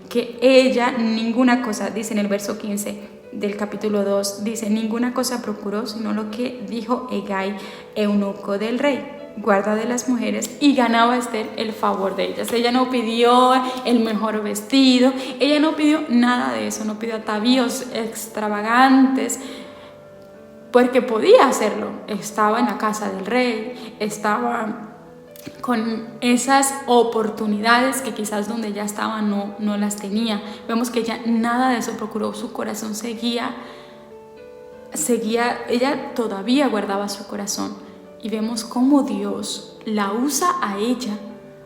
que ella ninguna cosa, dice en el verso 15 del capítulo 2, dice: ninguna cosa procuró sino lo que dijo Hegai, eunuco del rey, guarda de las mujeres, y ganaba Esther el favor de ellas. Ella no pidió el mejor vestido, ella no pidió nada de eso, no pidió atavíos extravagantes, porque podía hacerlo. Estaba en la casa del rey, estaba con esas oportunidades que quizás donde ella estaba no las tenía. Vemos que ella nada de eso procuró. Su corazón seguía, ella todavía guardaba su corazón. Y vemos cómo Dios la usa a ella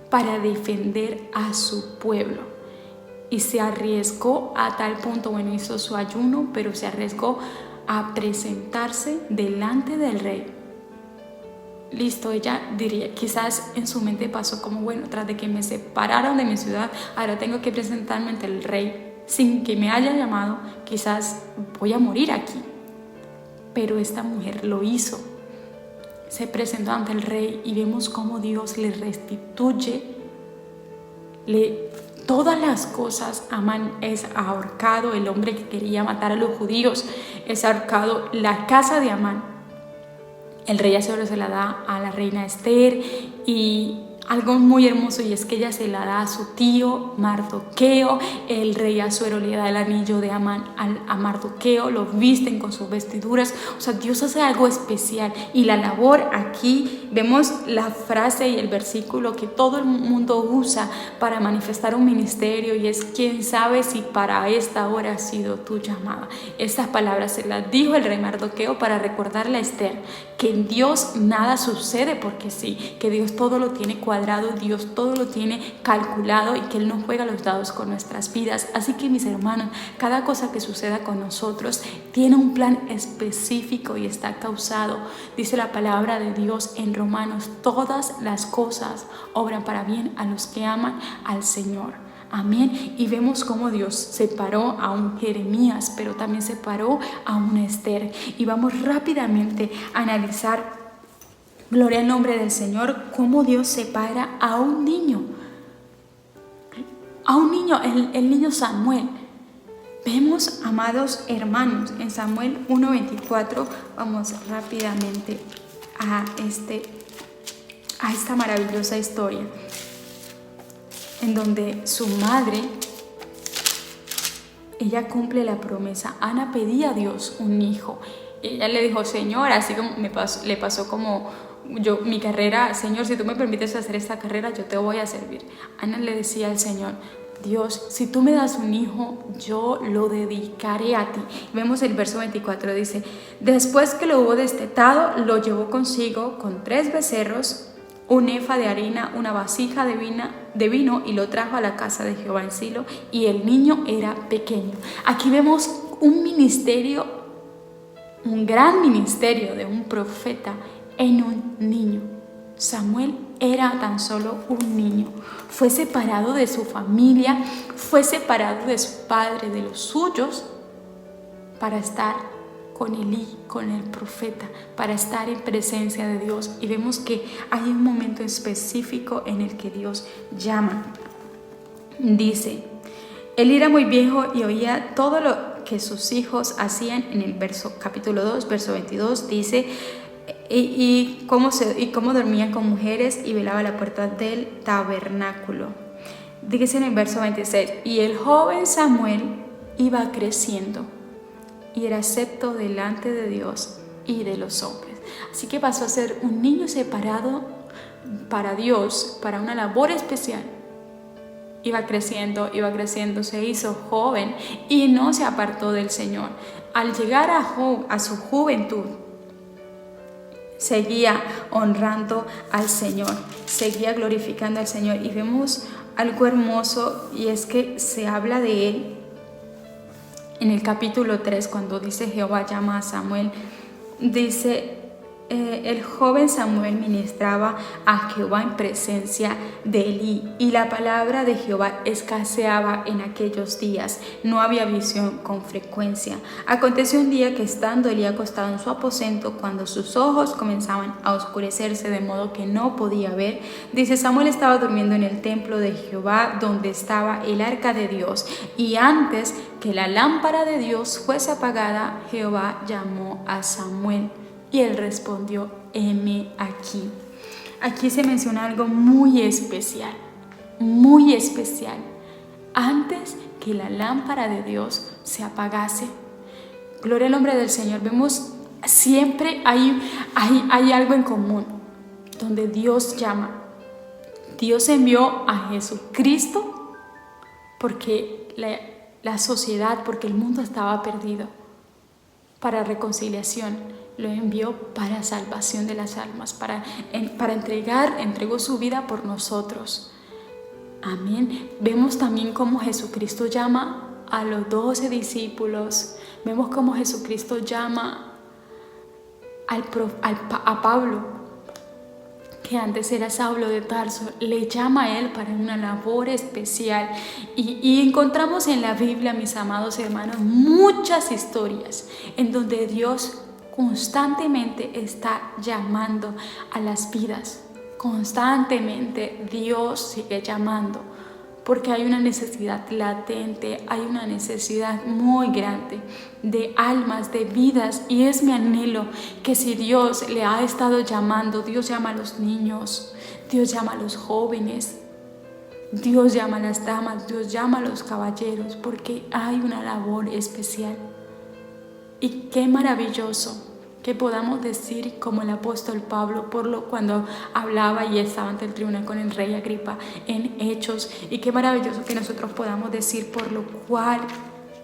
para defender a su pueblo. Y se arriesgó a tal punto, hizo su ayuno, pero se arriesgó a presentarse delante del rey. Listo, ella diría, quizás en su mente pasó como: tras de que me separaron de mi ciudad, ahora tengo que presentarme ante el rey sin que me haya llamado, quizás voy a morir aquí. Pero esta mujer lo hizo. Se presentó ante el rey, y vemos cómo Dios le restituye todas las cosas. Amán es ahorcado, el hombre que quería matar a los judíos es ahorcado. La casa de Amán, el rey Asuero se la da a la reina Esther, y algo muy hermoso, y es que ella se la da a su tío Mardoqueo. El rey Asuero le da el anillo de Amán a Mardoqueo, lo visten con sus vestiduras. O sea, Dios hace algo especial. Y la labor aquí, vemos la frase y el versículo que todo el mundo usa para manifestar un ministerio, y es: quién sabe si para esta hora ha sido tu llamada. Estas palabras se las dijo el rey Mardoqueo para recordarle a Esther que en Dios nada sucede porque sí, que Dios todo lo tiene cuadrado, Dios todo lo tiene calculado, y que Él no juega los dados con nuestras vidas. Así que, mis hermanos, cada cosa que suceda con nosotros tiene un plan específico y está causado. Dice la palabra de Dios en Romanos: todas las cosas obran para bien a los que aman al Señor. Amén. Y vemos cómo Dios separó a un Jeremías, pero también separó a una Esther. Y vamos rápidamente a analizar, gloria al nombre del Señor, cómo Dios separa a un niño. A un niño, el niño Samuel. Vemos, amados hermanos, en Samuel 1:24, vamos rápidamente a esta maravillosa historia, en donde su madre, ella cumple la promesa. Ana pedía a Dios un hijo. Ella le dijo: Señor, así como le pasó como yo, mi carrera, Señor, si tú me permites hacer esta carrera, yo te voy a servir. Ana le decía al Señor: Dios, si tú me das un hijo, yo lo dedicaré a ti. Vemos el verso 24, dice: después que lo hubo destetado, lo llevó consigo con 3 becerros, un efa de harina, una vasija de vino, y lo trajo a la casa de Jehová en Silo, y el niño era pequeño. Aquí vemos un ministerio, un gran ministerio de un profeta en un niño. Samuel era tan solo un niño. Fue separado de su familia, fue separado de su padre, de los suyos, para estar con Elí, con el profeta, para estar en presencia de Dios. Y vemos que hay un momento específico en el que Dios llama. Dice: él era muy viejo y oía todo lo que sus hijos hacían. En el capítulo 2, verso 22, dice: y cómo dormía con mujeres y velaba la puerta del tabernáculo. Dice en el verso 26: y el joven Samuel iba creciendo y era acepto delante de Dios y de los hombres. Así que pasó a ser un niño separado para Dios, para una labor especial. Iba creciendo, se hizo joven y no se apartó del Señor. Al llegar a su juventud, seguía honrando al Señor, seguía glorificando al Señor. Y vemos algo hermoso, y es que se habla de él en el capítulo 3, cuando dice: Jehová llama a Samuel. Dice: el joven Samuel ministraba a Jehová en presencia de Elí, y la palabra de Jehová escaseaba en aquellos días. No había visión con frecuencia. Aconteció un día que, estando Elí acostado en su aposento, cuando sus ojos comenzaban a oscurecerse de modo que no podía ver, dice: Samuel estaba durmiendo en el templo de Jehová, donde estaba el arca de Dios, y antes que la lámpara de Dios fuese apagada, Jehová llamó a Samuel. Y él respondió: heme aquí. Aquí se menciona algo muy especial, muy especial. Antes que la lámpara de Dios se apagase. Gloria al nombre del Señor. Vemos siempre hay algo en común, donde Dios llama. Dios envió a Jesucristo porque la sociedad, porque el mundo estaba perdido, para reconciliación. Lo envió para salvación de las almas, entregó su vida por nosotros. Amén. Vemos también cómo Jesucristo llama a los 12 discípulos. Vemos cómo Jesucristo llama a Pablo, que antes era Saulo de Tarso. Le llama a él para una labor especial. Y encontramos en la Biblia, mis amados hermanos, muchas historias en donde Dios constantemente está llamando a las vidas. Constantemente Dios sigue llamando, porque hay una necesidad latente, hay una necesidad muy grande de almas, de vidas. Y es mi anhelo que, si Dios le ha estado llamando, Dios llama a los niños, Dios llama a los jóvenes, Dios llama a las damas, Dios llama a los caballeros, porque hay una labor especial. Y qué maravilloso que podamos decir como el apóstol Pablo, cuando hablaba y estaba ante el tribunal con el rey Agripa en Hechos. Y qué maravilloso que nosotros podamos decir: por lo cual,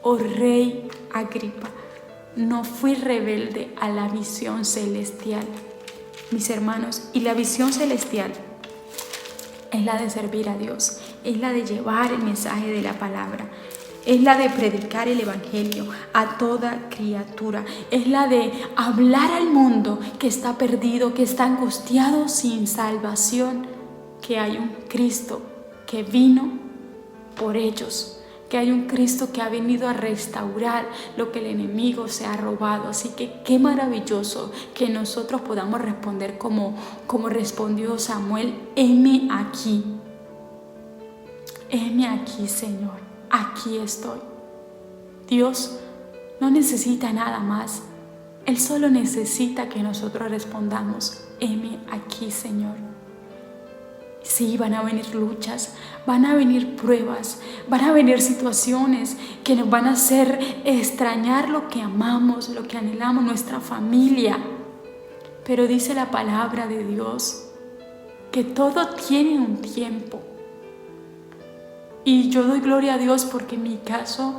oh rey Agripa, no fui rebelde a la visión celestial. Mis hermanos, y la visión celestial es la de servir a Dios, es la de llevar el mensaje de la palabra, es la de predicar el evangelio a toda criatura, es la de hablar al mundo que está perdido, que está angustiado sin salvación, que hay un Cristo que vino por ellos, que hay un Cristo que ha venido a restaurar lo que el enemigo se ha robado. Así que qué maravilloso que nosotros podamos responder como respondió Samuel: heme aquí, Señor. Aquí estoy. Dios no necesita nada más. Él solo necesita que nosotros respondamos: heme aquí, Señor. Sí, van a venir luchas, van a venir pruebas, van a venir situaciones que nos van a hacer extrañar lo que amamos, lo que anhelamos, nuestra familia. Pero dice la palabra de Dios que todo tiene un tiempo. Y yo doy gloria a Dios porque en mi caso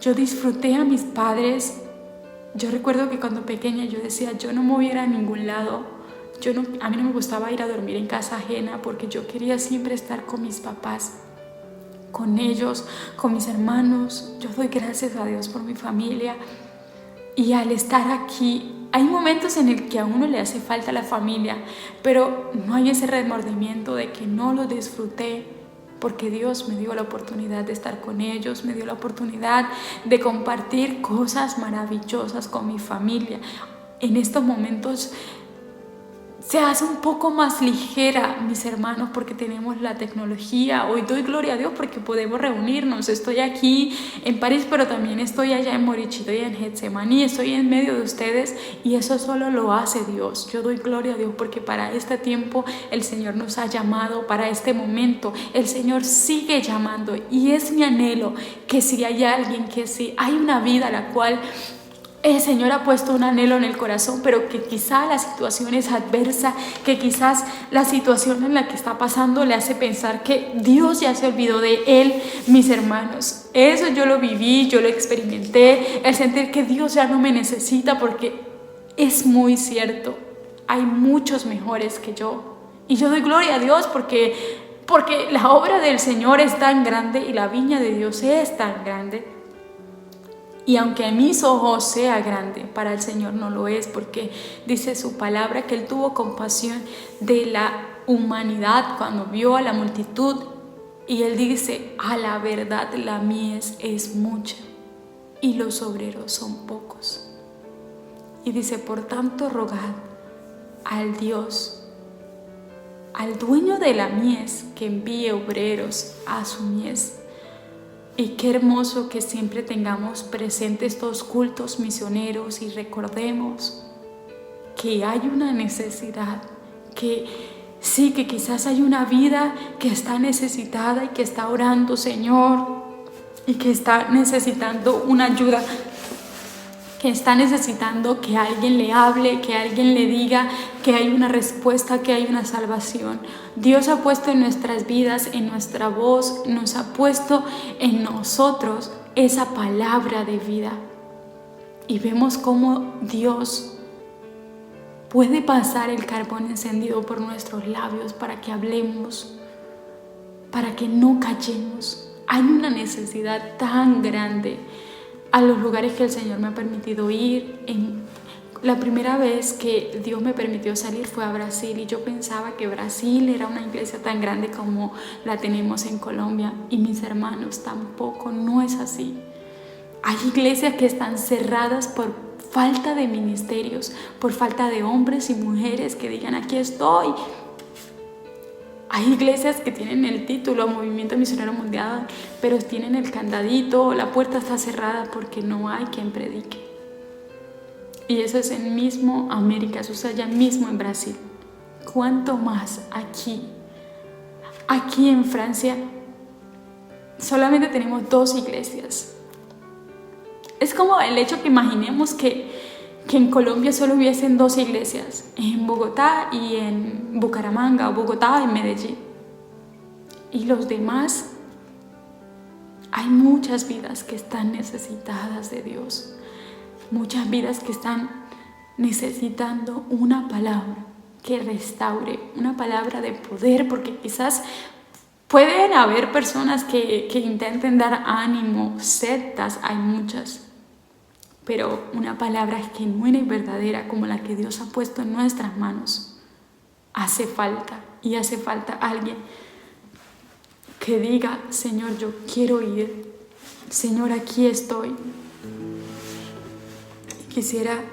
yo disfruté a mis padres. Yo recuerdo que cuando pequeña yo decía: yo no me voy a ir a ningún lado. A mí no me gustaba ir a dormir en casa ajena porque yo quería siempre estar con mis papás, con ellos, con mis hermanos. Yo doy gracias a Dios por mi familia. Y al estar aquí, hay momentos en el que a uno le hace falta la familia, pero no hay ese remordimiento de que no lo disfruté, porque Dios me dio la oportunidad de estar con ellos, me dio la oportunidad de compartir cosas maravillosas con mi familia. En estos momentos se hace un poco más ligera, mis hermanos, porque tenemos la tecnología. Hoy doy gloria a Dios porque podemos reunirnos. Estoy aquí en París, pero también estoy allá en Morichito y en Getsemaní. Estoy en medio de ustedes y eso solo lo hace Dios. Yo doy gloria a Dios porque para este tiempo el Señor nos ha llamado, para este momento el Señor sigue llamando, y es mi anhelo que si hay alguien, que si hay una vida a la cual el Señor ha puesto un anhelo en el corazón, pero que quizá la situación es adversa, que quizás la situación en la que está pasando le hace pensar que Dios ya se olvidó de él, mis hermanos. Eso yo lo viví, yo lo experimenté, el sentir que Dios ya no me necesita, porque es muy cierto, hay muchos mejores que yo. Y yo doy gloria a Dios porque la obra del Señor es tan grande y la viña de Dios es tan grande. Y aunque a mis ojos sea grande, para el Señor no lo es, porque dice su palabra que Él tuvo compasión de la humanidad cuando vio a la multitud. Y Él dice: a la verdad la mies es mucha y los obreros son pocos. Y dice: por tanto rogad al Dios, al dueño de la mies, que envíe obreros a su mies. Y qué hermoso que siempre tengamos presentes estos cultos misioneros y recordemos que hay una necesidad, que sí, que quizás hay una vida que está necesitada y que está orando, Señor, y que está necesitando una ayuda, que está necesitando que alguien le hable, que alguien le diga que hay una respuesta, que hay una salvación. Dios ha puesto en nuestras vidas, en nuestra voz, nos ha puesto en nosotros esa palabra de vida. Y vemos cómo Dios puede pasar el carbón encendido por nuestros labios para que hablemos, para que no callemos. Hay una necesidad tan grande. A los lugares que el Señor me ha permitido ir, la primera vez que Dios me permitió salir fue a Brasil, y yo pensaba que Brasil era una iglesia tan grande como la tenemos en Colombia, y mis hermanos, tampoco, no es así. Hay iglesias que están cerradas por falta de ministerios, por falta de hombres y mujeres que digan: aquí estoy. Hay iglesias que tienen el título Movimiento Misionero Mundial, pero tienen el candadito, la puerta está cerrada porque no hay quien predique. Y eso es en mismo América, eso es allá mismo en Brasil. ¿Cuánto más aquí? Aquí en Francia solamente tenemos 2 iglesias. Es como el hecho que imaginemos que en Colombia solo hubiesen 2 iglesias, en Bogotá y en Bucaramanga, o Bogotá y Medellín. Y los demás, hay muchas vidas que están necesitadas de Dios, muchas vidas que están necesitando una palabra que restaure, una palabra de poder, porque quizás pueden haber personas que intenten dar ánimo, sectas, hay muchas. Pero una palabra genuina y verdadera como la que Dios ha puesto en nuestras manos hace falta, y hace falta alguien que diga: Señor, yo quiero ir, Señor, aquí estoy. Y quisiera